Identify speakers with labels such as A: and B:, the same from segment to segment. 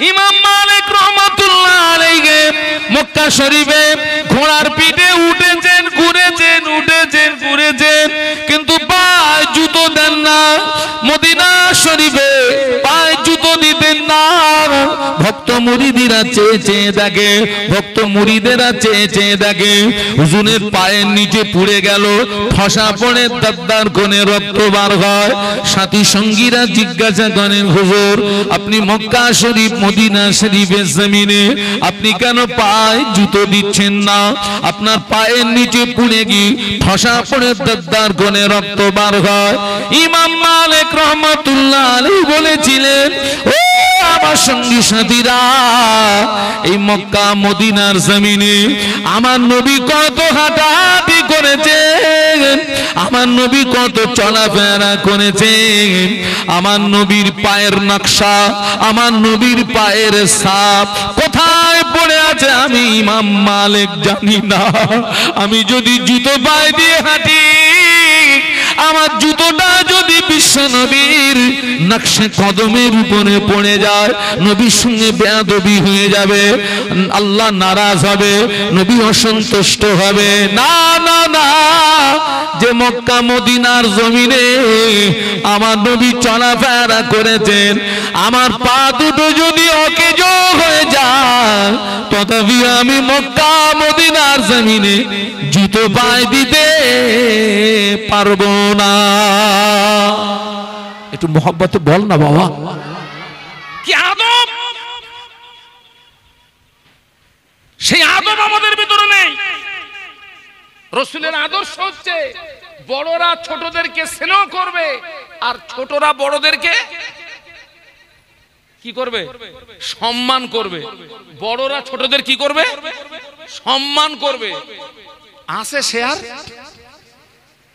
A: ইমাম মালিক রাহমাতুল্লাহ আলাইহি মক্কা শরীফে ঘোড়ার পিঠে উঠেছেন, ঘুরেছেন, কিন্তু পায়ে জুতো দেন না। মদিনা শরীফে পায়ে জুতো দিতেন না। ভক্ত মুরিদিরা চেয়ে দেখে, হুজুরের পায়ের নিচে পুড়ে গেল, ফসা পড়ে দাদ্দার কোণে রক্ত বার হয়। সাথী সঙ্গীরা জিজ্ঞাসা করেন, হুজুর আপনি মক্কা শরীফ মদিনা শরীফের জমিনে আপনি কেন পায়ে জুতো দিচ্ছেন না? আপনার পায়ের নিচে পুড়ে গিয়ে ফসা পড়ে দাদ্দার কোণে রক্ত বার হয়। ইমাম মালিক রাহমাতুল্লাহ আলাইহি বলেছিলেন, ও আমার সঙ্গী সাথীরা, এই মক্কা মদিনার জমিনে আমার নবী কত হাঁটাহাঁটি করেছেন, আমার নবী কত চলাফেরা করেছেন। আমার নবীর পায়ের নকশা, আমার নবীর পায়ের ছাপ কোথায় পড়ে আছে আমি ইমাম মালিক জানি না। আমি যদি জুতো পায়ে দিয়ে হাঁটি, আমার জুতোটা যদি বিশ্ব নবীর নকশে কদমের উপরে পড়ে যায়, নবীর সঙ্গে বেয়াদবি হয়ে যাবে, আল্লাহ নারাজ হবে, নবী অসন্তুষ্ট হবে। না না না, যে মক্কা মদিনার জমিনে আমার নবী চলাফেরা করেছেন, আমার পা দুটো যদি অকেজ হয়ে যায়, তথাপি আমি মক্কা মদিনার জমিনে জুতো পায়ে দিতে পারবো না। একটু মোহাব্বতে বল না বাবা, কি আদব! সেই আদব আমাদের ভিতরে নেই। রাসূলের আদর্শ হচ্ছে বড়রা ছোটদেরকে স্নেহ করবে, আর ছোটরা বড়দেরকে কি করবে? সম্মান করবে। বড়রা ছোটদের কি করবে? সম্মান করবে। আসে সে আর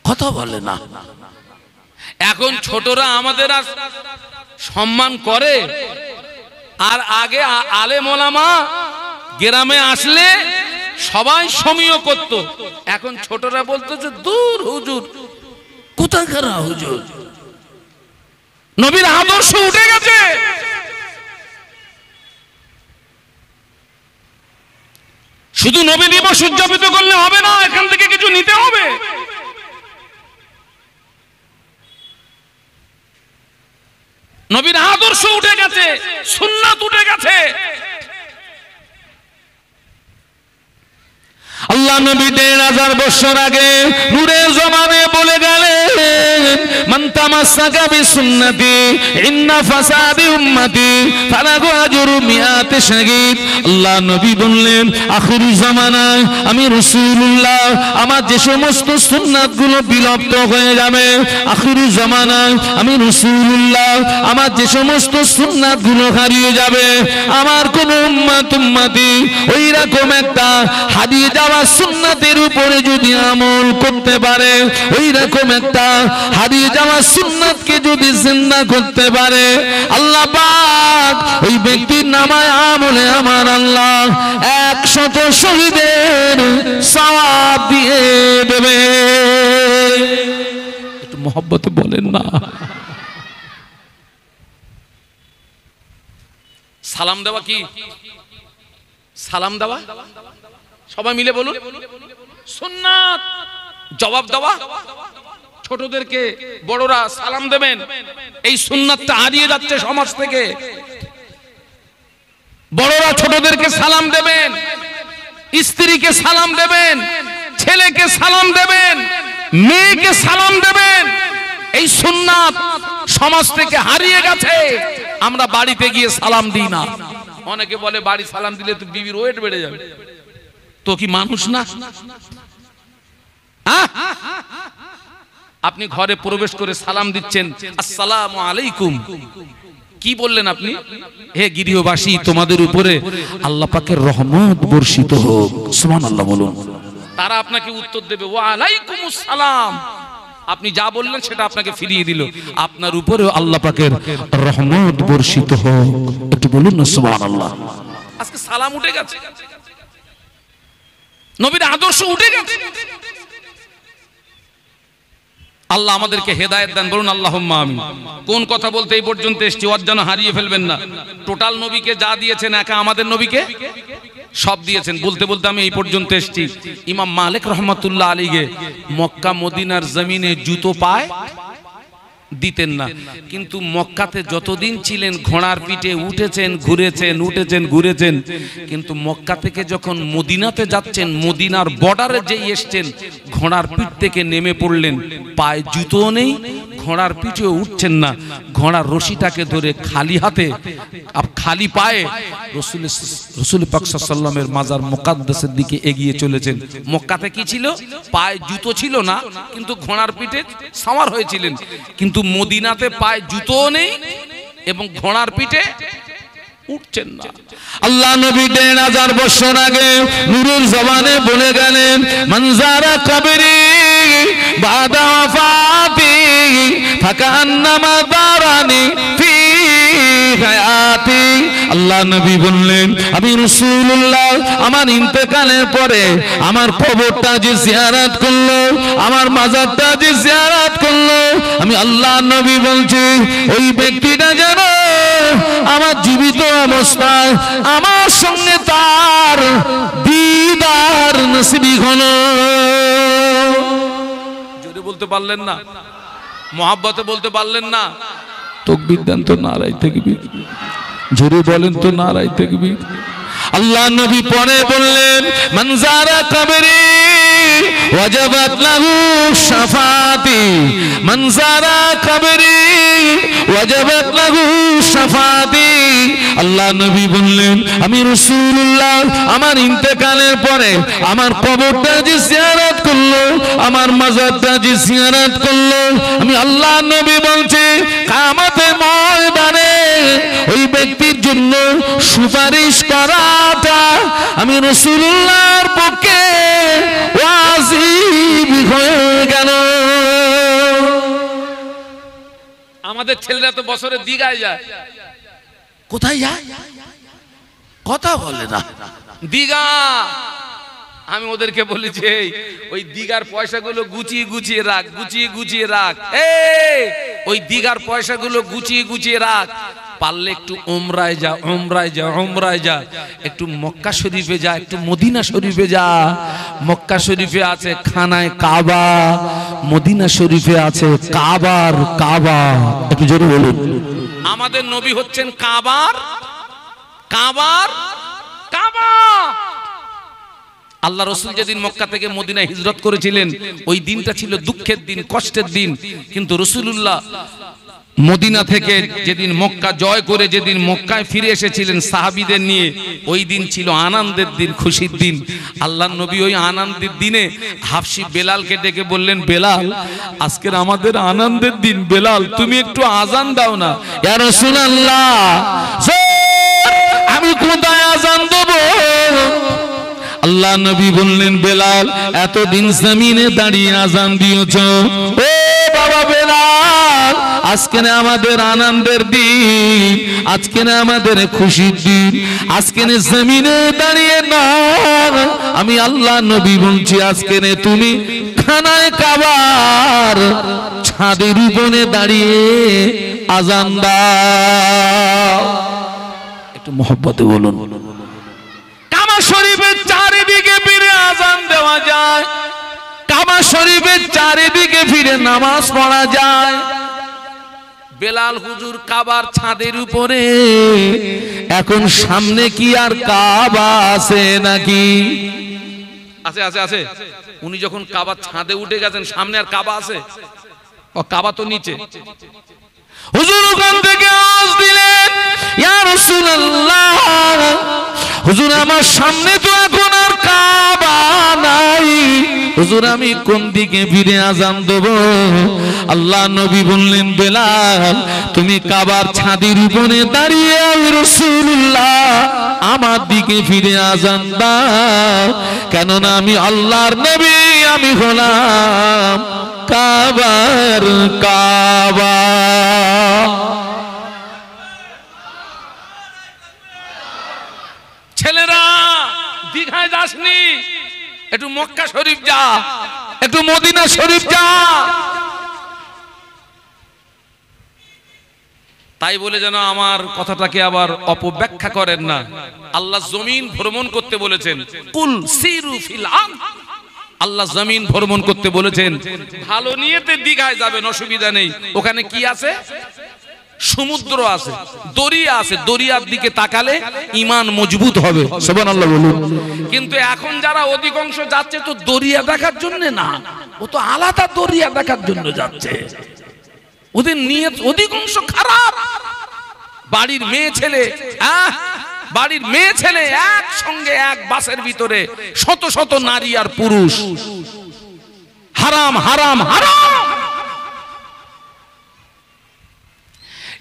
A: কথা বলে না। এখন ছোটরা আমাদের আর সম্মান করে, আর আগে আলেম ওলামা গ্রামে আসলে সবাই সমীহ করত। এখন ছোটরা বলতেছে, দূর হুজুর, কোথাকার হুজুর, নবীর আদর্শ উঠে গেছে। শুধু নবী দিবস উদযাপিত করলে হবে না, এখান থেকে কিছু নিতে হবে। নবীর আদর্শ উঠে গেছে, সুন্নাত উঠে গেছে। আল্লাহ নবী ১৫০০ বছর আগে নূরের জমানে বলে গেলেন, মান তামাসসাকা বিসুন্নতি ইন্না ফাসাদি উম্মতি ফালাহু আজরু মিআতি শাহীদ। আল্লাহ নবী বললেন, আখির জামানায় আমি রাসূলুল্লাহ আমার যে সমস্ত সুন্নাতগুলো বিলুপ্ত হয়ে যাবে, আখির জামানায় আমি রাসূলুল্লাহ আমার যে সমস্ত সুন্নাতগুলো হারিয়ে যাবে, আমার কোন উম্মতি ওই রকম একটা হারিয়ে যাওয়া সুন্নাতের উপরে যদি আমল করতে পারে, ওই রকম একটা হারিয়ে যাওয়া সুন্নাতকে যদি জিন্দা করতে পারে, আল্লাহ পাক ওই ব্যক্তির নামায় আমলে আমার আল্লাহ ১০০ শহীদের সওয়াব দিয়ে দেবে। একটু মহব্বতে বলেন না। সালাম দেওয়া কি? সালাম দেওয়া সবাই মিলে বলুন, সুন্নাত। জবাব দেওয়া, ছোটদেরকে বড়রা সালাম দেবেন, এই সুন্নাতটা হারিয়ে যাচ্ছে সমাজ থেকে। বড়রা ছোটদেরকে সালাম দেবেন, স্ত্রীকে সালাম দেবেন, ছেলেকে সালাম দেবেন, মেয়েকে সালাম দেবেন। এই সুন্নাত সমাজ থেকে হারিয়ে গেছে। আমরা বাড়িতে গিয়ে সালাম দিই না। অনেকে বলে বাড়ি সালাম দিলে তো বিবির ওয়েট বেড়ে যাবে। তো কি মানুষ না? আপনি ঘরে প্রবেশ করে সালাম দিচ্ছেন, আসসালামু আলাইকুম। কি বললেন আপনি? হে গৃহবাসী, তোমাদের উপরে আল্লাহ পাকের রহমত বর্ষিত হোক। সুবহানাল্লাহ বলুন। তারা আপনাকে উত্তর দেবে, ওয়া আলাইকুমুস সালাম। আপনি যা বললেন সেটা আপনাকে ফিরিয়ে দিল, আপনার উপরেও আল্লাহ পাকের রহমত বর্ষিত হোক। একটু বলুন না সুবহানাল্লাহ। আজকে সালাম উঠে গেছে, নবীর আদর্শ উঠে গেছে। আল্লাহ আমাদেরকে হেদায়েত দেন, বলুন আল্লাহুম্মা আমিন। কোন কথা বলতে এই পর্যন্ত এসেছি, ওর যেন হারিয়ে ফেলবেন না। টোটাল নবীকে যা দিয়েছেন একা আমাদের নবীকে সব দিয়েছেন। বলতে বলতে আমি এই পর্যন্ত এসেছি। ইমাম মালিক রহমাতুল্লাহ আলাইহি মক্কা মদিনার জমিনে জুতো পায় দিতেন না, কিন্তু মক্কাতে যতদিন ছিলেন ঘোড়ার পিঠে উঠেছেন ঘুরেছেন, উঠেছেন ঘুরেছেন। কিন্তু মক্কা থেকে যখন মদিনাতে যাচ্ছেন, মদিনার বর্ডারে যেই এসছেন, ঘোড়ার পিঠ থেকে নেমে পড়লেন, পায়ে জুতো নেই, ঘোড়ার পিঠে উঠছেন না, ঘোড়ার রশিটাকে ধরে খালি হাতে খালি পায়ে রাসূল পাক সাল্লাল্লাহু আলাইহি ওয়াসাল্লামের মাজার মুকাদ্দাসের দিকে এগিয়ে চলেছেন। মক্কাতে কি ছিল? পায়ে জুতো ছিল না, কিন্তু ঘোড়ার পিঠে সাওয়ার হয়েছিলেন। কিন্তু মদিনাতে পায়ে জুতো নেই এবং ঘোড়ার পিঠে উঠছেন না। আল্লাহ নবী ১৫০০ বছর আগে নূরের জবানে বলে গেলেন, মানজারা কবরি বাদা ওয়াফাতি ফাকান্নামা দারানি ফি হায়াতি। আল্লাহ নবী বললেন, আমি রাসূলুল্লাহ আমার ইন্তেকালের পরে আমার কবরটা যে জিয়ারত করলো, আমার মাজারটা যে জিয়ারত করলো, আমি আল্লাহ নবী বলছি ওই ব্যক্তিটা যেন আমার জীবিত অবস্থায় আমার সঙ্গে তার দিদার নসিব হলো। জোরে বলতে পারলেন না? মহব্বতে বলতে পারলেন না? তাকবীর দেন তো, নারায়ে তাকবীর। জোরে বলেন তো, নারায়ে তাকবীর। আল্লাহ নবী পরে বললেন, মানজারা কবরি ওয়াজাবাত লাহু শাফাতি, মানজারা কবরি ওয়াজাবাত লাহু শাফাতি। আল্লাহ নবী বললেন, আমি রাসূলুল্লাহ আমার ইন্তেকালের পরে আমার কবরটা যে জিয়ারত করলো, আমার মাজারটা যে জিয়ারত করলো, আমি আল্লাহ নবী বলছি কিয়ামতের ময়দানে ওই ব্যক্তির জন্য সুপারিশ করাটা আমি রাসূলুল্লাহর পক্ষে ওয়াজিব হয়ে গেল। আমাদের ছেলেরা তো বছরে দিঘায় যায়। কোথায় যায়? কথা বলে না। দিঘা। আমি ওদেরকে বলেছি ওই দিঘার পয়সাগুলো গুছিয়ে গুছিয়ে রাখ, গুছিয়ে গুছিয়ে রাখ। ওই দিঘার পয়সাগুলো গুছিয়ে গুছিয়ে রাখ। পারলে একটু উমরায় যা, উমরায় যা, উমরায় যা। একটু মক্কা শরীফে যা, একটু মদিনা শরীফে যা। মক্কা শরীফে আছে খানায় কাবা, মদিনা শরীফে আছে কাবার কাবা। একটু জোরে বলুন। আমাদের নবী হচ্ছেন কাবার কাবার কাবা। আল্লাহ রাসূল যেদিন মক্কা থেকে মদিনায় হিজরত করেছিলেন, ওই দিনটা ছিল দুঃখের দিন, কষ্টের দিন। কিন্তু রাসূলুল্লাহ মদিনা থেকে যেদিন মক্কা জয় করে যেদিন মক্কায় ফিরে এসেছিলেন সাহাবীদের নিয়ে, ওই দিন ছিল আনন্দের দিন, খুশির দিন। আল্লাহর নবী ওই আনন্দের দিনে হাফসি বেলালকে ডেকে বললেন, বেলাল আজকের আমাদের আনন্দের দিন, বেলাল তুমি একটু আজান দাও না। ইয়া রাসূলুল্লাহ আমি কোথায় আজান দেব? আল্লাহ নবী বললেন, বেলাল এতদিন জমিনে দাঁড়িয়ে আজান দিয়েছ, ও বাবা বেলাল আজকে আমাদের আনন্দের দিন, আজকে আমাদের খুশির দিন, আজকে জমিনে দাঁড়িয়ে না। আমি আল্লাহ নবী বলছি আজকে তুমি খানায় কাবার ছাদের উপরে দাঁড়িয়ে আজান দাও। একটু মহব্বতে বলুন। কাবা শরীফের চারিদিকে ফিরে আজান দেওয়া যায়, কাবা শরীফের চারিদিকে ফিরে নামাজ পড়া যায়। বেলাল হুজুর কাবার ছাদের উপরে, এখন সামনে কি আর কাবা আছে নাকি? আছে আছে আছে। উনি যখন কাবার ছাদে উঠে গেছেন, সামনে আর কাবা আছে? ও কাবা তো নিচে। হুজুর ওখান থেকে আওয়াজ দিলেন, ইয়া রাসূলুল্লাহ হুজুর আমার সামনে তো এখন আর কাবা নাই, হুজুর আমি কোন দিকে ফিরে আজান দেব? আল্লাহ নবী বললেন, বেলাল তুমি কাবার ছাদের উপরে দাঁড়িয়ে রাসূলুল্লাহ আমার দিকে ফিরে আজান দাও, কেননা আমি আল্লাহর নবী, আমি হলাম কাবার কাবা। ছেলেরা দীঘায় যাসনি, একটু মক্কা শরীফ যা, একটু মদিনা শরীফ যা। তাই বলে যেন আমার কথাটাকে আবার অপব্যাখ্যা করেন না। আল্লাহ জমিন ভ্রমণ করতে বলেছেন, কুল সিরু ফিল আরদ। আল্লাহ জমিন ভ্রমণ করতে বলেছেন, ভালো নিয়তে দীঘায় যাবেন, অসুবিধা নেই। ওখানে কি আছে? সমুদ্র আছে, দরিয়া আছে, দরিয়ার দিকে তাকালে ঈমান মজবুত হবে। সুবহানাল্লাহ বলুন। কিন্তু এখন যারা অধিকাংশ যাচ্ছে তো দরিয়া দেখার জন্য না, ও তো আলাদা দরিয়া দেখার জন্য যাচ্ছে। ওদের নিয়ত অধিকাংশ খারাপ। বাড়ির মেয়ে ছেলে একসঙ্গে এক বাসের ভিতরে শত শত নারী আর পুরুষ। হারাম হারাম হারাম।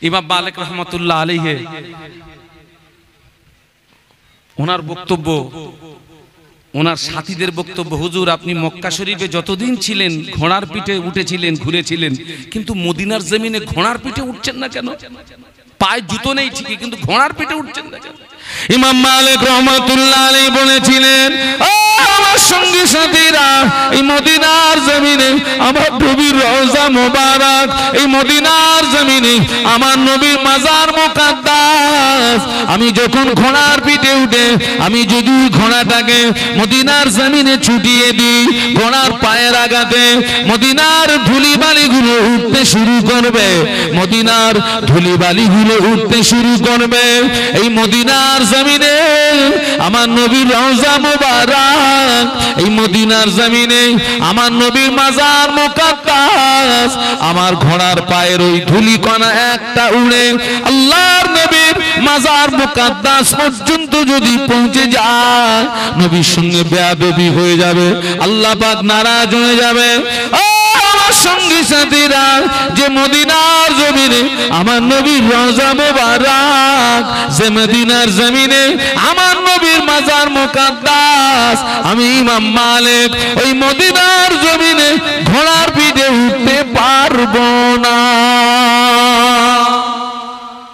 A: ইমাম মালিক রহমাতুল্লাহ আলাইহি ওনার বক্তব্য, ওনার সাথীদের বক্তব্য, হুজুর আপনি মক্কা শরীফে যতদিন ছিলেন ঘোড়ার পিঠে উঠেছিলেন, ঘুরেছিলেন, কিন্তু মদিনার জমিনে ঘোড়ার পিঠে উঠছেন না কেন? পায়ে জুতো নেই ঠিকই, কিন্তু ঘোড়ার পিঠে উঠছেন না কেন? ইমাম মালিক রহমাতুল্লাহ আলাইহি বলেছিলেন, আমার সঙ্গী সাথীরা, এই মদিনার জমিনে আমার নবীর রওজা মোবারক, এই মদিনার জমিনে আমার নবীর মাজার মুকাদ্দাস, আমি যখন ঘোড়ার পিঠে উঠে আমি যদি ঘোড়াটাকে মদিনার জমিনে ছুটিয়ে দিই, ঘোড়ার পায়ের আঘাতে মদিনার ধুলিবালিগুলো উঠতে শুরু করবে, মদিনার ধুলিবালিগুলো উঠতে শুরু করবে। এই মদিনার জমিনে আমার নবীর রওজা মুবারক, এই মদিনার জমিনে আমার নবীর মাজার মুকাদ্দাস, আমার ঘোড়ার পায়ের ওই ধুলিকণা একটা উড়ে আল্লাহর নবীর মাজার মুকাদ্দাস পর্যন্ত যদি পৌঁছে যায়, নবীর সঙ্গে বেয়াদবি হয়ে যাবে, আল্লাহ পাক নারাজ হয়ে যাবে। সঙ্গী সাথীরা, যে মদিনার জমিনে আমার নবীর রওজা মুবারক, যে মদিনার জমিনে আমার নবীর মাজার মুকাদ্দাস, আমি ইমাম মালিক ওই মদিনার জমিনে ঘোড়ার পিঠে উঠতে পারবো না।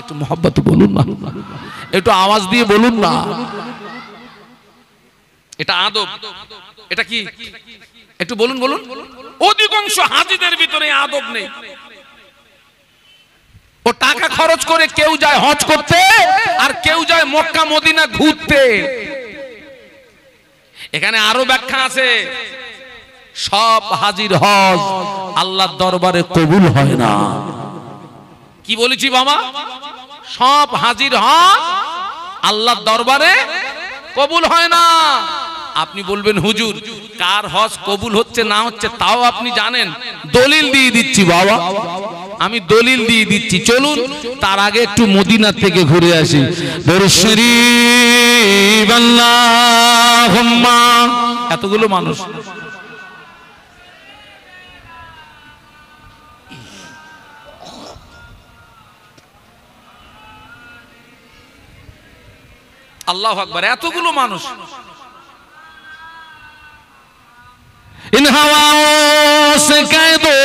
A: একটু মহব্বত বলুন না, একটু আওয়াজ দিয়ে বলুন না। এটা আদব, এটা কি একটু বলুন বলুন। অধিকাংশ হাজিদের ভিতরে আদব নেই। ও টাকা খরচ করে কেউ যায় হজ করতে, আর কেউ যায় মক্কা মদিনা ঘুরতে। এখানে আরো ব্যাখ্যা আছে, সব হাজির হজ আল্লাহর দরবারে কবুল হয় না। কি বলেছি বাবা? সব হাজির হজ আল্লাহর দরবারে কবুল হয় না। আপনি বলবেন হুজুর কার হজ কবুল হচ্ছে না হচ্ছে তাও আপনি জানেন? দলিল দিয়ে দিচ্ছি বাবা, আমি দলিল দিয়ে দিচ্ছি। চলুন তার আগে একটু মদিনা থেকে ঘুরে আসি। দরুদ শরীফ আল্লাহুম্মা। এতগুলো মানুষ, আল্লাহু আকবার, এতগুলো মানুষ। इन हवाओं से कह दो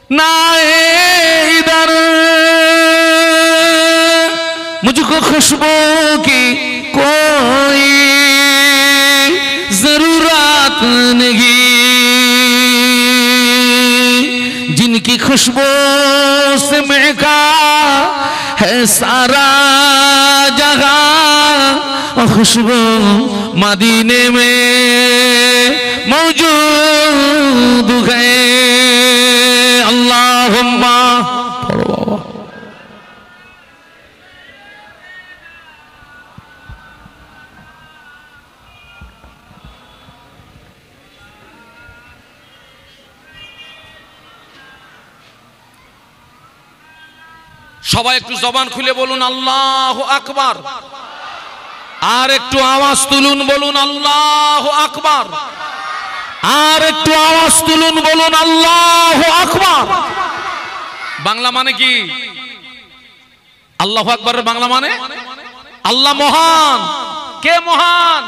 A: ना इधर, मुझको खुशबू की कोई जरूरत नहीं, जिनकी खुशबू से महका है सारा जहां, खुशबू मदीने में मौजूद है। अल्लाहुम्मा। সবাই একটু জবান খুলে বলুন আল্লাহু আকবার, আর একটু আওয়াজ তুলুন বলুন আল্লাহু আকবার, আর একটু আওয়াজ তুলুন বলুন আল্লাহু আকবার। বাংলা মানে কি? আল্লাহু আকবারের বাংলা মানে আল্লাহ মহান। কে মহান?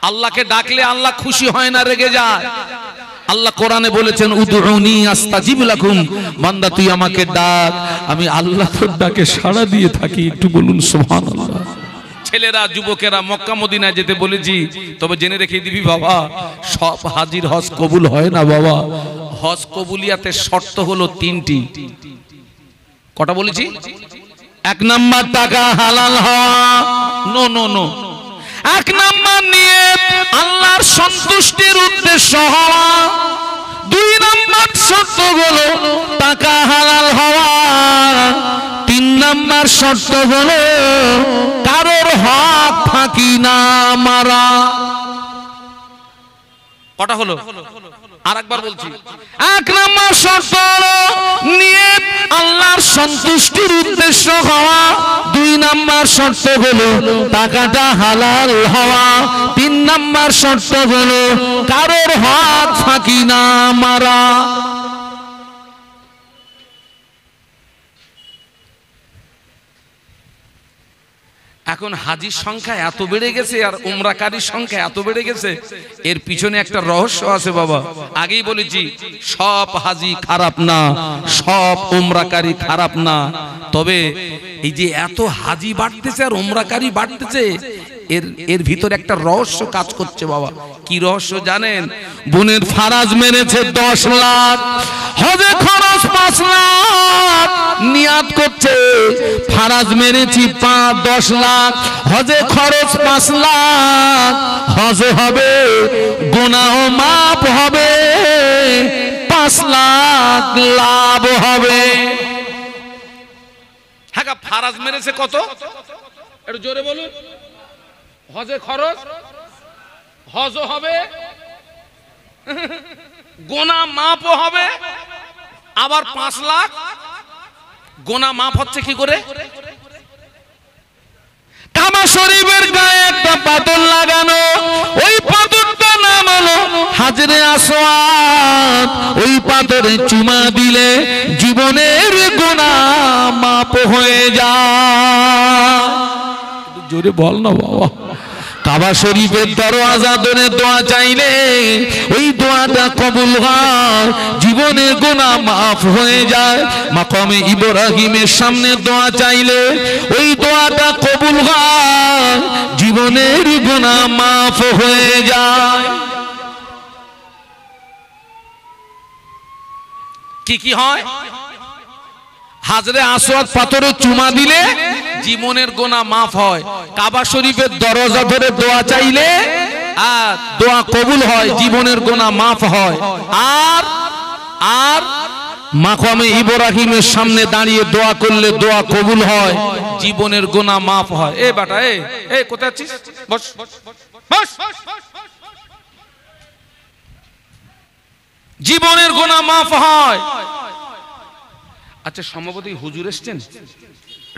A: আল্লাহকে ডাকলে আল্লাহ খুশি হয় না, রেগে যায়। আল্লাহ কোরআনে বলেছেন উদউনি আস্তাজিব লাকুম, বান্দা তুই আমাকে ডাক, আমি আল্লাহ তোর ডাকে সাড়া দিয়ে থাকি। একটু বলুন সুবহানাল্লাহ। ছেলেরা যুবকেরা মক্কা মদিনায় যেতে বলেছি, তবে জেনে রেখে দিবি বাবা, সব হাজির হজ কবুল হয় না বাবা। হজ কবুলিয়াতের শর্ত হলো তিনটি। কটা বলেছি? 1 নাম্বার টাকা হালাল হওয়া, নো নো নো। 1 নাম্বার নিয়ত আল্লাহর সন্তুষ্টির উদ্দেশ্য হওয়া। 2 নাম্বার শর্ত হলো টাকা হালাল হওয়া। 3 নাম্বার শর্ত হলো কারোর হক ফাঁকি না মারা। কটা হলো? আরেকবার বলছি। 1 নাম্বার শর্ত হলো নিয়ত আল্লাহর সন্তুষ্টির উদ্দেশ্য হওয়া। 2 নাম্বার শর্ত হলো টাকাটা হালাল হওয়া। 3 নাম্বার শর্ত হলো কারোর হক ফাঁকি না মারা। এখন হাজির সংখ্যা এত বেড়ে গেছে আর উমরাকারীর সংখ্যা এত বেড়ে গেছে, এর পিছনে একটা রহস্য আছে বাবা। আগেই বলেছি সব হাজি খারাপ না, সব উমরাকারী খারাপ না, তবে এই যে এত হাজি বাড়তেছে আর উমরাকারী বাড়তেছে, এর ভিতরে একটা রহস্য কাজ করছে বাবা। কি রহস্য জানেন? বোনের ফারাজ মেরেছে 10 লাখ, হজে খরচ 5 লাখ, নিয়াত করছে ফারাজ মেরেছি 10 লাখ, হজে খরচ 5 লাখ, হজ হবে, গুনাহ মাফ হবে, 5 লাখ লাভ হবে। হ্যাঁ, ফারাজ মেরেছে কত? একটু জোরে বলুন। হজে খরচ, হজ হবে, গুনাহ মাফ হবে, আবার 5 লাখ। গুনাহ মাফ হচ্ছে কি করে? কাবা শরীফের গায়ে একটা পাথর লাগানো, ওই পাথরটা নাম হলো হাজরে আসওয়াদ। ওই পাথরে চুমা দিলে জীবনের গুনাহ মাফ হয়ে যায়। জোরে বল না বাবা। কাবা শরীফের দরওয়াজা ধরে দোয়া চাইলে ওই দোয়াটা কবুল হয়, জীবনের গুনাহ মাফ হয়ে যায়। মাকামে ইব্রাহিমের সামনে দোয়া চাইলে ওই দোয়াটা কবুল হয়, জীবনের গুনাহ মাফ হয়ে যায়। কি কি হয়? হাজরে আসওয়াদ পাথরে চুমা দিলে জীবনের গুনাহ মাফ হয়। কাবা শরীফের দরজা ধরে দোয়া চাইলে আর দোয়া কবুল হয়, জীবনের গুনাহ মাফ হয়। আর আর মাকামে ইব্রাহিমের সামনে দাঁড়িয়ে দোয়া করলে দোয়া কবুল হয়, জীবনের গুনাহ মাফ হয়। এ বেটা, এ কোথায় আছিস? বস বস। জীবনের গুনাহ মাফ হয়। আচ্ছা, সম্ভবত হুজুর এসেছেন,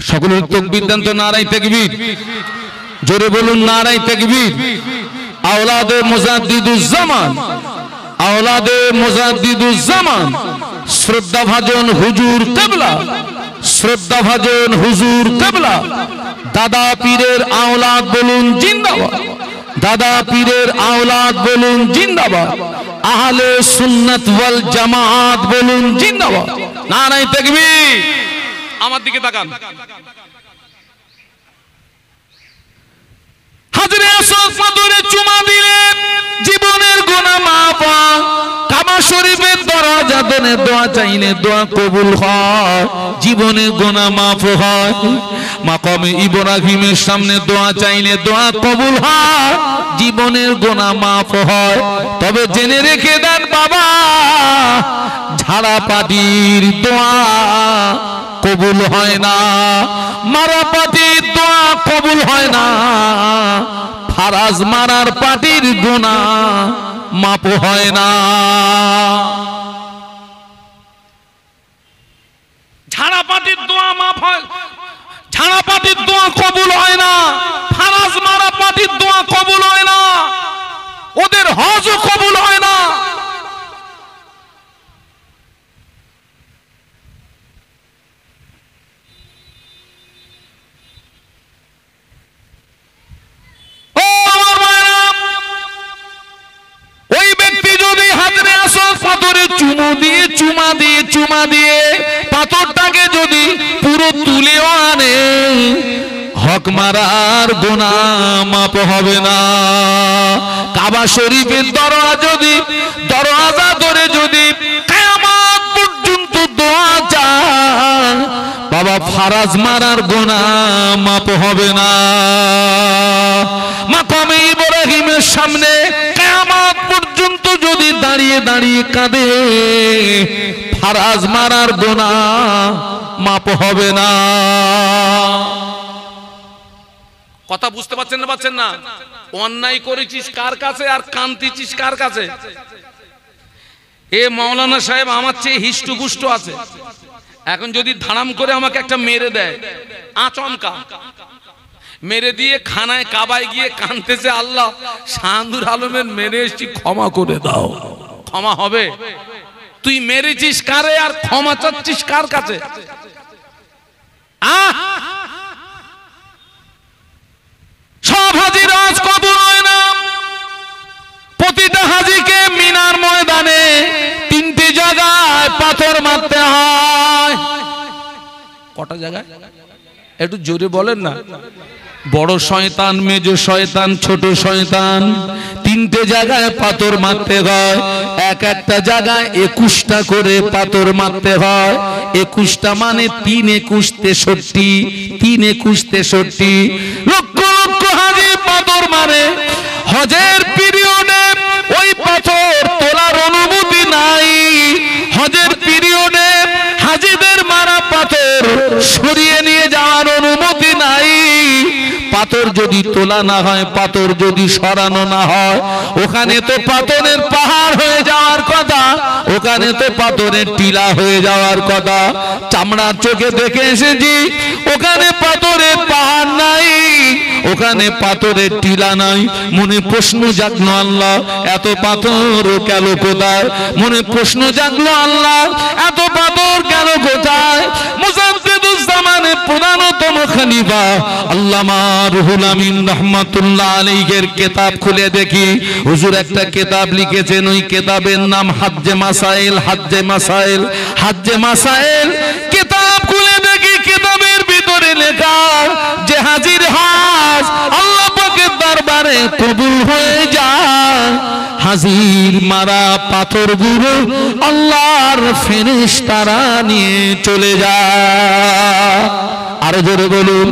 A: সকলের তাকবীর দেন তো, নারায়ে তাকবীর। জোরে বলুন নারায়ে তাকবীর। আওলাদে মুজাদ্দিদুজ্জামান, আওলাদে মুজাদ্দিদুজ্জামান, শ্রদ্ধাভাজন হুজুর কিবলা, শ্রদ্ধাভাজন হুজুর কিবলা। দাদা পীরের আওলাদ বলুন জিন্দাবাদ, দাদা পীরের আওলাদ বলুন জিন্দাবাদ, আহলে সুন্নাত ওয়াল জামাত বলুন জিন্দাবাদ। নারায়ে তাকবীর। আমার দিকে তাকান। হাজরে আসওয়াদ পাথরে চুমা দিলে জীবনের গুনাহ মাফ হয়। কাবা শরীফের দরজা ধরে দোয়া চাইলে দোয়া কবুল হয়, জীবনের গুনাহ মাফ হয়। মাকামে ইব্রাহিমের সামনে দোয়া চাইলে দোয়া কবুল হয়, জীবনের গুনাহ মাফ হয়। তবে জেনে রেখে দেন বাবা, ঝাড়া পাটির দোয়া কবুল হয় না, মারা পাটির দোয়া কবুল হয় না, ফারাজ মারার পাটির গুনাহ মাপ হয় না। ঝাড়া পাটির দোয়া মাপ হয়, ঝাড়া পাটির দোয়া কবুল হয় না, ফারাজ মারা পাটির দোয়া কবুল হয় না, ওদের হজও কবুল হয় না। চুমা দিয়ে পাথরটাকে যদি পুরো তুলেও আনে, হক মারার গুনাহ মাপ হবে না। কাবা শরীফের দরওয়াজা ধরে যদি কিয়ামত পর্যন্ত দোয়া চান, ফারাজ মারার গুনাহ মাপ হবে না। মাকামে ইব্রাহিমের সামনে কিয়ামত পর্যন্ত যদি দাঁড়িয়ে দাঁড়িয়ে কাঁদে, ফারাজ মারার গুনাহ মাপ হবে না। কথা বুঝতে পারছেন না? পাচ্ছেন না? অন্যায় করেছিস কার কাছে আর কাঁদতেছিস কার কাছে? এ মাওলানা সাহেব আমার চেয়ে হিষ্টপুষ্ট আছে, এখন যদি ধারাম করে আমাকে একটা মেরে দেয়, আচমকা মেরে দিয়ে খানায় কাবায় গিয়ে কাঁদতেছে, আল্লাহ শাহাদুর আলমের মেরে এসেছি, ক্ষমা করে দাও। ক্ষমা হবে? তুই মেরেছিস কারে আর ক্ষমা চাচ্ছিস কার কাছে? সব হাজির আজ কবুল হয় না। প্রতিটা হাজিকে মিনার ময়দানে 3টে জায়গায় পাথর মারতে হয়। কটা জায়গায় একটু জোরে বলেন না? বড় শয়তান, মেজ শয়তান, ছোট শয়তান, 3টে জায়গায় পাথর মারতে হয়। এক একটা জায়গায় 21টা করে পাথর মারতে হয়। 21টা মানে 3 21 63, 3 21 63 লক্ষ লক্ষ হাজি পাথর মারে। হজের পিরিয়ডে ওই পাথর তোলার অনুমতি নাই। হজের পিরিয়ডে হাজিদের মারা পাথর সরিয়ে নিয়ে যাওয়ার অনুমতি নাই। পাথর যদি তোলা না হয়, পাথর যদি সরানো না হয়, ওখানে তো পাথরের পাহাড় হয়ে যাওয়ার কথা, ওখানে তো পাথরের টিলা হয়ে যাওয়ার কথা। চামড়ার চোখে দেখে এসেছি, ওখানে পাথরের পাহাড় নাই, ওখানে পাথরের টিলা নাই। মনে প্রশ্ন জাগলো, আল্লাহ এত পাথর গেল কোথায়? মনে প্রশ্ন জাগলো, আল্লাহ এত পাথর গেল কোথায়? মুজাদ্দিদুজ্জামানের প্রধানতম খলিফা আল্লামা রুহুল আমিন রাহমাতুল্লাহ আলাইহির কিতাব খুলে দেখি, হুজুর একটা কিতাব লিখেছেন, ওই কিতাবের নাম হাজ্জে মাসাইল। হাজ্জে মাসাইল, হাজ্জে মাসাইল কিতাব খুলে দেখি, কিতাবের ভিতরে লেখা যে হাজির হজ আল্লাহ পাকের দরবারে কবুল হয়ে যায়। হাজির মারা পাথরগুলো আল্লাহর ফেরেশতারা নিয়ে চলে যায়। আরো জোরে বলুন,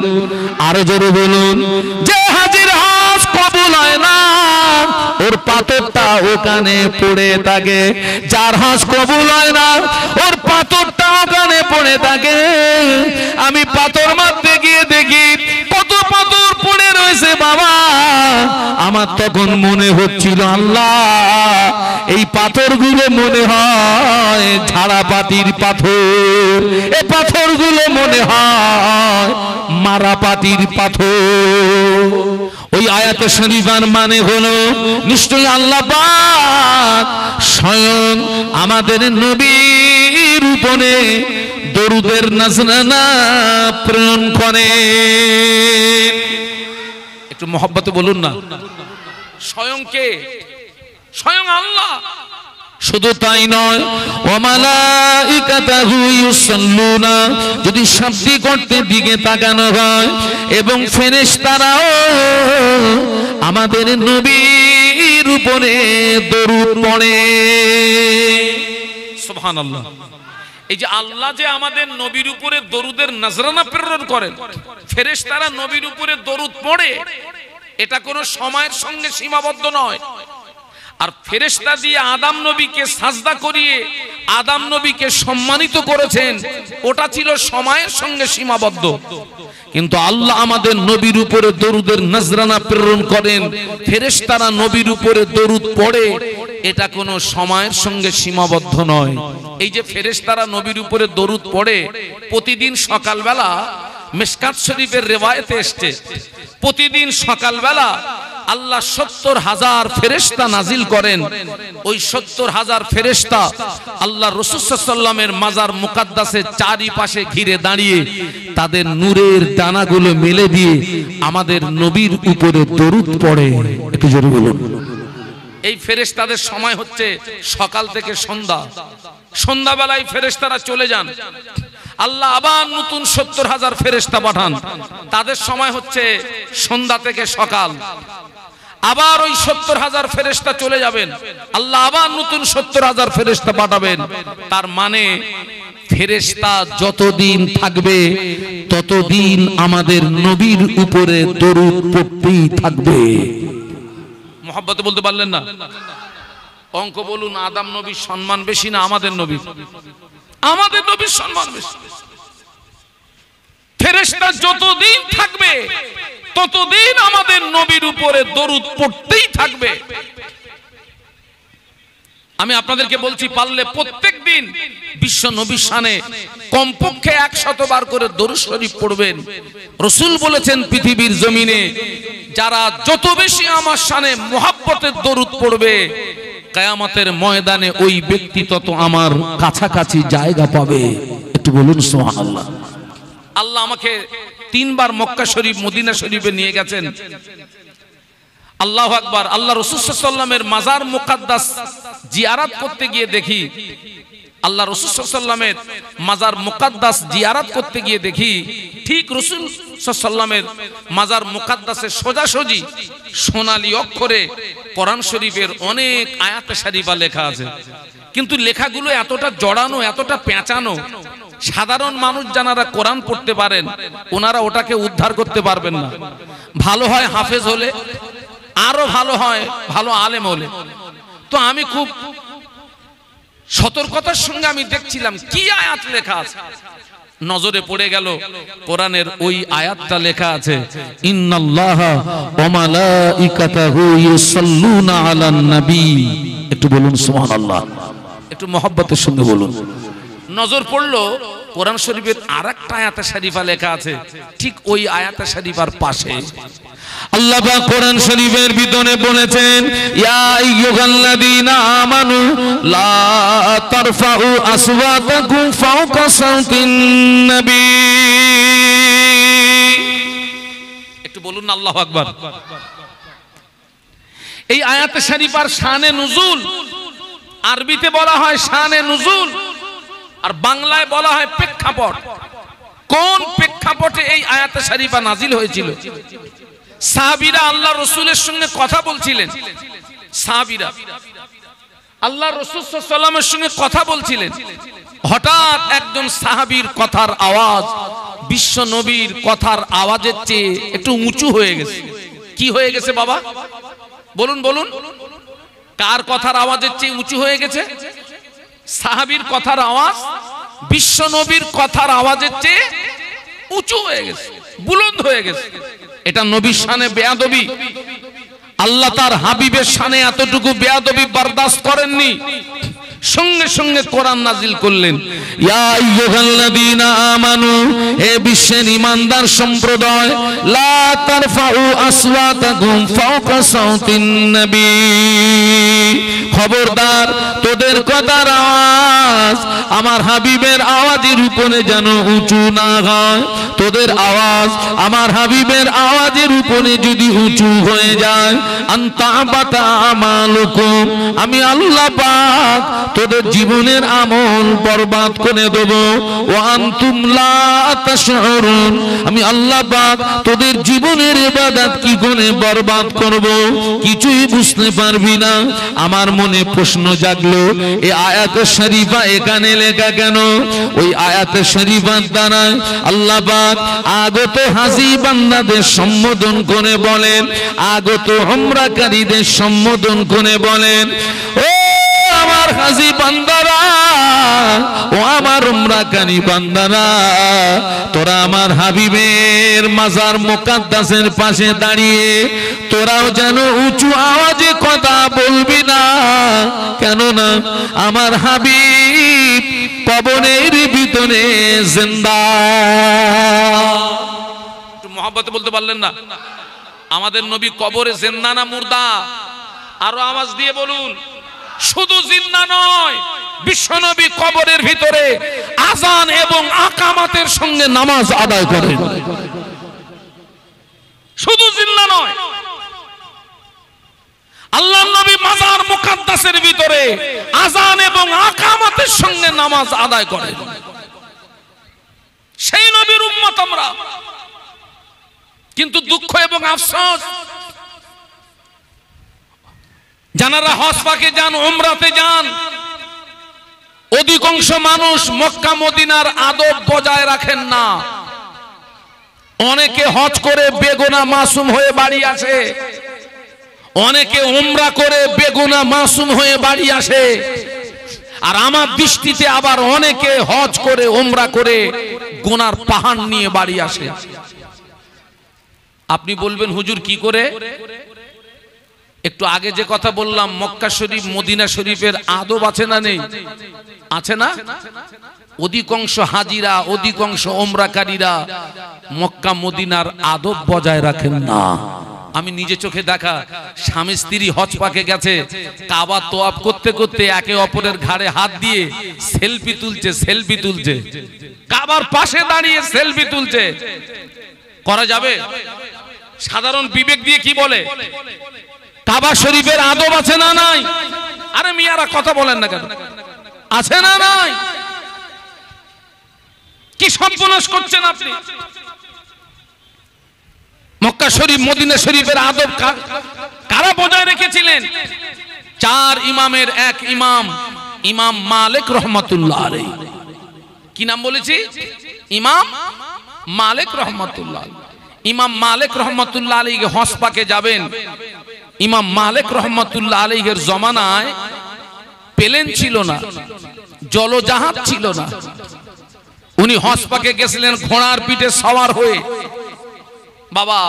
A: আরো জোরে বলুন। যে হাজির হজ কবুল হয় না, ওর পাথরটা ওখানে পড়ে থাকে। যার হজ কবুল হয় না, ওর পাথরটা ওখানে পড়ে থাকে। আমি পাথর মারতে গিয়ে দেখি কত পাথর পড়ে রয়েছে বাবা। আমার তখন মনে হচ্ছিল, আল্লাহ এই পাথরগুলো মনে হয় ঝাড়াপাতির পাথর, এই পাথরগুলো মনে হয় মারাপাতির পাথর। ওই আয়াতে শরীফার মানে হলো, নিশ্চয়ই আল্লাহ পাক স্বয়ং আমাদের নবীর উপরে দরুদের নজরানা প্রেরণ করেন। একটু মহব্বতে বলুন না, স্বয়ং কে? স্বয়ং আল্লাহ। শুধু তাই নয়, ওয়া মালাইকাতুহু ইউসাল্লুনা, যদি শাব্দিক অর্থের দিকে তাকানো হয়, এবং ফেরেশতারাও আমাদের নবীর উপরে দরুদ পড়ে। সুবহানাল্লাহ। এই যে আল্লাহ যে আমাদের নবীর উপরে দরুদের নজরানা প্রেরণ করেন, ফেরেশতারা নবীর উপরে দরুদ পড়ে, এটা কোনো সময়ের সঙ্গে সীমাবদ্ধ নয়। আর ফেরেশতা দিয়ে আদম নবীকে সাজদা করিয়ে আদম নবীকে সম্মানিত করেছেন, ওটা ছিল সময়ের সঙ্গে সীমাবদ্ধ। কিন্তু আল্লাহ আমাদের নবীর উপরে দরুদের নজরানা প্রেরণ করেন, ফেরেশতারা নবীর উপরে দরুদ পড়ে, এটা কোনো সময়ের সঙ্গে সীমাবদ্ধ নয়। এই যে ফেরেশতারা নবীর উপরে দরুদ পড়ে, প্রতিদিন সকালবেলা মিশকাত শরীফের রিওয়ায়েতে এসেছে, প্রতিদিন সকালবেলা আল্লাহ 70,000 ফেরেশতা নাজিল করেন। ওই 70,000 ফেরেশতা আল্লাহ রাসূল সাল্লাল্লাহু আলাইহি ওয়াসাল্লামের মাজার মুকাদ্দাসের চারিপাশে ঘিরে দাঁড়িয়ে তাদের নূরের দানাগুলো মেলে দিয়ে আমাদের নবীর উপরে দরুদ পড়ে। একটু জোরে বলুন। এই ফেরেশতাদের সময় হচ্ছে সকাল থেকে সন্ধ্যা। সন্ধ্যাবেলায় ফেরেশতারা চলে যান, আল্লাহ আবার নতুন 70,000 ফেরেশতা পাঠান। তাদের সময় হচ্ছে সন্ধ্যা থেকে সকাল। আবার ওই 70,000 ফেরেশতা চলে যাবেন, আল্লাহ আবার নতুন 70,000 ফেরেশতা পাঠাবেন। তার মানে ফেরেশতা যতদিন থাকবে ততদিন আমাদের নবীর উপরে দরুদ পড়তেই থাকবে। মহব্বতে বলতে পারলেন না? অঙ্ক বলুন, আদম নবীর সম্মান বেশি না আমাদের নবীর? আমাদের নবীর সম্মান বেশি। ফেরেশতা যতদিন থাকবে ততদিন আমাদের নবীর উপরে দরুদ পড়তেই থাকবে। আমি আপনাদেরকে বলছি, পারলে প্রত্যেক দিন বিশ্ব নবীর শানে কমপক্ষে 100 বার করে দরুদ শরীফ পড়বেন। রাসূল বলেছেন, পৃথিবীর জমিনে যারা যত বেশি আমার শানে মুহাব্বতের দরুদ পড়বে, কিয়ামতের ময়দানে ওই ব্যক্তি তত আমার কাছাকাছি জায়গা পাবে। একটু বলুন সুবহানাল্লাহ। আল্লাহ আমাকে 3 বার মক্কা শরীফ, মদিনা শরীফে নিয়ে গেছেন। আল্লাহু আকবার। আল্লাহ রাসূল সাল্লাল্লাহু আলাইহি ওয়াসাল্লামের মাজার মুকাদ্দাস জিয়ারত করতে গিয়ে দেখি, আল্লাহ রাসূল সাল্লাল্লাহু আলাইহি ওয়াসাল্লামের মাজার মুকাদ্দাস জিয়ারত করতে গিয়ে দেখি, ঠিক রাসূল সাল্লাল্লাহু আলাইহি ওয়াসাল্লামের মাজার মুকাদ্দাসে সোজাসুজি সোনালী অক্ষরে কোরআন শরীফের অনেক আয়াতে শরীফা লেখা আছে, কিন্তু লেখাগুলো এতটা জড়ানো, এতটা পেঁচানো, সাধারণ মানুষ যারা কোরআন পড়তে পারেন ওনারা ওটাকে উদ্ধার করতে পারবেন না। ভালো হয় হাফেজ হলে, আরো ভালো হয় ভালো আলেম হলে। তো আমি খুব সতর্কতার সঙ্গে আমি দেখছিলাম কি আয়াত লেখা আছে। নজরে পড়ে গেল কোরআনের ওই আয়াতটা লেখা আছে, ইন্নাল্লাহা ওয়া মালাইকাতাহু ইউসাল্লুনা আলান নবী। একটু বলুন সুবহানাল্লাহ, একটু মহব্বতের সঙ্গে বলুন। নজর পড়লো কোরআন শরীফের আরেকটা আয়াতে শরীফা লেখা আছে, ঠিক ওই আয়াতে শরীফার পাশে আল্লাহ পাক কোরআন শরীফের ভিতরে বলেছেন, ইয়া আইয়ুহাল্লাযীনা আমানু লা তারফাউ আসওয়াতাকুম ফাওকা সাওতিন নবী। একটু বলুন না আল্লাহু আকবার। এই আয়াতে শরীফার শানে নুজুল, আরবিতে বলা হয় শানে নুজুল, আর বাংলায় বলা হয় প্রেক্ষাপট। কোন প্রেক্ষাপটে এই আয়াতে শরীফা নাজিল হয়েছিল? সাহাবীরা আল্লাহ রাসূলের সঙ্গে কথা বলছিলেন, সাহাবীরা আল্লাহ রাসূল সাল্লাল্লাহু আলাইহি ওয়াসাল্লামের সঙ্গে কথা বলছিলেন। হঠাৎ একজন সাহাবীর কথার আওয়াজ বিশ্ব নবীর কথার আওয়াজের চেয়ে একটু উঁচু হয়ে গেছে। কি হয়ে গেছে বাবা? বলুন বলুন, কার কথার আওয়াজের চেয়ে উঁচু হয়ে গেছে? সাহাবীর কথার আওয়াজ বিশ্ব নবীর কথার আওয়াজের চেয়ে উঁচু হয়ে গেছে, বুলন্দ হয়ে গেছে। এটা নবীর শানে বেয়াদবি। আল্লাহ তার হাবিবের শানে এতটুকু বেয়াদবি বরদাস্ত করেননি, সঙ্গে সঙ্গে কোরআন নাজিল করলেন, ইয়া আইয়ুহাল্লাযীনা আমানু, হে বিশ্বের ঈমানদার সম্প্রদায়, লা তারফাউ আসওয়াতাকুম ফাওকা সাওতিন নবী। খবরদার, তোদের কথার আওয়াজ আমার হাবিবের আওয়াজের উপরে যেন উঁচু না হয়। তোদের আওয়াজ আমার হাবিবের আওয়াজের উপরে যদি উঁচু হয়ে যায়, আনতাবাতা আমালুকুম, আমি আল্লাহ পাক তোদের জীবনের আমল বরবাদ করে দেব। ও আনতুম লা তাশউরুন, আমি আল্লাহ পাক তোদের জীবনের ইবাদত কি করে বরবাদ করব কিছুই বুঝতে পারবি না। আমার মনে প্রশ্ন জাগলো, এই আয়াতে শরীফা এখানে লেখা কেন? ওই আয়াতে শরীফার দ্বারা আল্লাহ পাক আগত হাজী বান্দাদের সম্বোধন করে বলেন, আগত উমরাকারীদের সম্বোধন করে বলেন, ও আমার হাজী বান্দারা, ও আমার উমরাকারী বান্দারা, তোরা আমার হাবিবের মাজার মুকাদ্দাসের পাশে দাঁড়িয়ে তোরাও যেন উঁচু আওয়াজে কথা বলবি না। কেননা আমার হাবিব কবরের ভিতরে জিন্দা। একটু মহব্বতে বলতে পারলেন না? আমাদের নবী কবরে জিন্দা না মুর্দা? আরো আওয়াজ দিয়ে বলুন। শুধু জিন্দা নয়, বিশ্বনবী কবরের ভিতরে আযান এবং আকামাতের সঙ্গে নামাজ আদায় করেন। শুধু জিন্দা নয়, আল্লাহর নবী মাজার মুকাদ্দাসের ভিতরে আযান এবং আকামাতের সঙ্গে নামাজ আদায় করেন। সেই নবীর উম্মত আমরা। কিন্তু দুঃখ এবং আফসোস, যারা হজ পাকে যান, উমরাতে যান, অধিকাংশ মানুষ মক্কা মদিনার আদব বজায় রাখেন না। অনেকে হজ করে বেগুনাহ মাসুম হয়ে বাড়ি আসে, অনেকে উমরা করে বেগুনাহ মাসুম হয়ে বাড়ি আসে। আর আমার দৃষ্টিতে আবার অনেকে হজ করে উমরা করে গুনার পাহাড় নিয়ে বাড়ি আসে। আপনি বলবেন হুজুর কি করে? একটু আগে যে কথা বললাম, মক্কা শরীফ মদিনা শরীফের আদব আছে না নেই? আছে না? অধিকাংশ হাজিরা, অধিকাংশ উমরাকারীরা মক্কা মদিনার আদব বজায় রাখেন না। আমি নিজে চোখে দেখা, স্বামী স্ত্রী হজ পাকে গেছে, কাবা তোয়াফ করতে করতে একে অপরের ঘাড়ে হাত দিয়ে সেলফি তুলছে, সেলফি তুলছে, কাবার পাশে দাঁড়িয়ে সেলফি তুলছে। করা যাবে? সাধারণ বিবেক দিয়ে কি বলে? কাবা শরীফের আদব আছে না নাই? আরে মিয়ারা কথা বলেন না কেন? আছে না নাই? কি সর্বনাশ করছেন আপনি? মক্কা শরীফ মদিনা শরীফের আদব কারা বজায় রেখেছিলেন? চার ইমামের এক ইমাম, ইমাম মালিক রহমাতুল্লাহ আলাইহি। কি নাম বলেছি? ইমাম মালিক রহমাতুল্লাহ। ইমাম মালিক রহমাতুল্লাহ আলাইহি হজ পাকে যাবেন। ইমাম মালিক রহমাতুল্লাহ আলাইহির জমানায় প্লেন ছিল না, জলজাহাজ ছিল না। উনি হজ পাকে গেছিলেন ঘোড়ার পিঠে সওয়ার হয়ে। বাবা,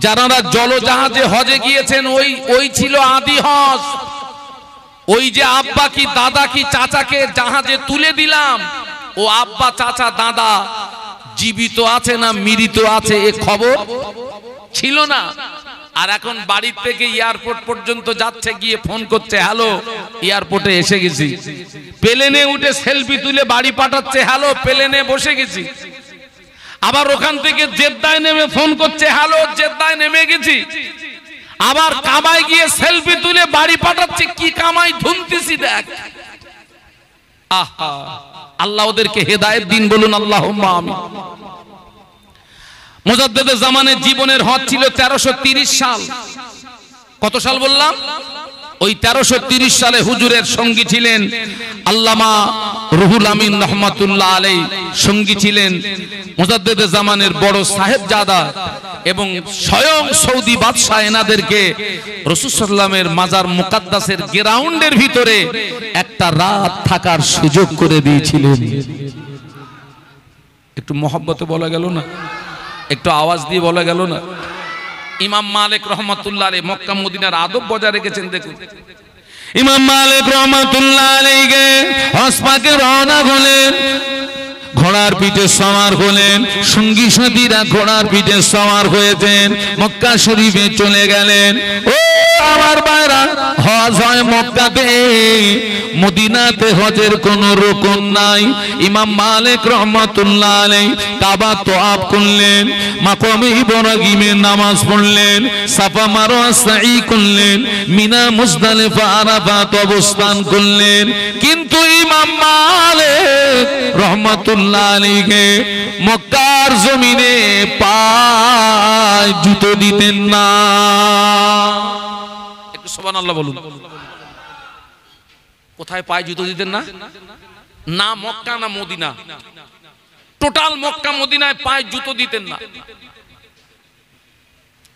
A: যারা জলজাহাজে হজে গিয়েছেন ওই ছিল আদি হজ। ওই যে আব্বা কি দাদা কি চাচাকে জাহাজে তুলে দিলাম, ও আব্বা চাচা দাদা জীবিত আছে না মৃত আছে এ খবর ছিল না। আর এখন বাড়ির থেকে এয়ারপোর্ট পর্যন্ত যাচ্ছে, গিয়ে ফোন করছে, হ্যালো এয়ারপোর্টে এসে গেছি। প্লেনে উঠে সেলফি তুলে বাড়ি পাঠাচ্ছে, হ্যালো প্লেনে বসে গেছি। আবার ওখান থেকে জেদ্দায় নেমে ফোন করছে, হ্যালো জেদ্দায় নেমে গেছি। আবার কাবায় গিয়ে সেলফি তুলে বাড়ি পাঠাচ্ছে। কি কামাই ধুমতিছি দেখ। আহা, আল্লাহ ওদেরকে হেদায়েত দিন, বলুন আল্লাহুম্মা আমিন। মুজাদ্দেদে জামানের জীবনের হজ ছিল 1330 সাল। কত সাল বললাম? ওই 1330 সালে হুজুরের সঙ্গী ছিলেন আল্লামা রুহুল আমিন রহমাতুল্লাহ আলাইহি। সঙ্গী ছিলেন মুজাদ্দেদে জামানের বড় সাহেবজাদা এবং স্বয়ং সৌদি বাদশাহ এনাদেরকে রাসূল সাল্লামের মাজার মুকাদ্দাসের গ্রাউন্ডের ভিতরে একটা রাত থাকার সুযোগ করে দিয়েছিলেন। একটু মহব্বতে বলা গেল না? একটু আওয়াজ দিয়ে বলা গেল না? ইমাম মালিক রহমাতুল্লাহ আলাইহি মক্কা মদিনার আদব বজায় রেখেছেন। দেখুন, ইমাম মালিক রহমাতুল্লাহ আলাইহি হজ পাকে রওনা হলেন, ঘোড়ার পিঠে সওয়ার হলেন, সঙ্গী সাথীরা ঘোড়ার পিঠে সওয়ার হয়েছেন, মক্কা শরীফে চলে গেলেন। ও আমার ভাইরা, হজ হয় মক্কাতে, মদিনাতে হজের কোনো রকম নাই। ইমাম মালিক রহমাতুল্লাহ আলাইহি কাবা তোয়াফ করলেন, মাকামে ইব্রাহিমে নামাজ পড়লেন, সাফা মারওয়া সাই করলেন, মিনা মুজদালিফা আরাফাত অবস্থান করলেন। কিন্তু ইমাম মালিক রহমাতুল্লাহ আলাইহি মক্কার জমিনে পায়ে জুতো দিতেন না। একটু সুবহানাল্লাহ বলুন। কোথায় পায়ে জুতো দিতেন না? না মক্কা না মদিনা, টোটাল মক্কা মদিনায় পায়ে জুতো দিতেন না।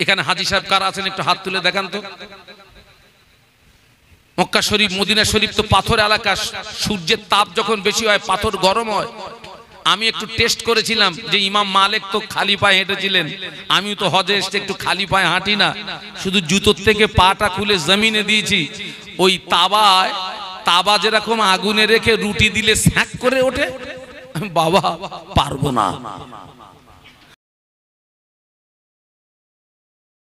A: এখানে হাজী সাহেব কারা আছেন একটু হাত তুলে দেখান তো। মক্কা শরীফ মদিনা শরীফ তো পাথর এলাকা, সূর্যের তাপ যখন বেশি হয় পাথর গরম হয়। আমি একটু টেস্ট করেছিলাম যে ইমাম মালিক তো খালি পায়ে হেঁটেছিলেন, আমিও তো হজে এসে একটু খালি পায়ে হাঁটি না, শুধু জুতোর থেকে পাটা খুলে জমিনে দিয়েছি। ওই তাবা যেরকম আগুনে রেখে রুটি দিলে স্যাঁক করে ওঠে, বাবা পারবো না।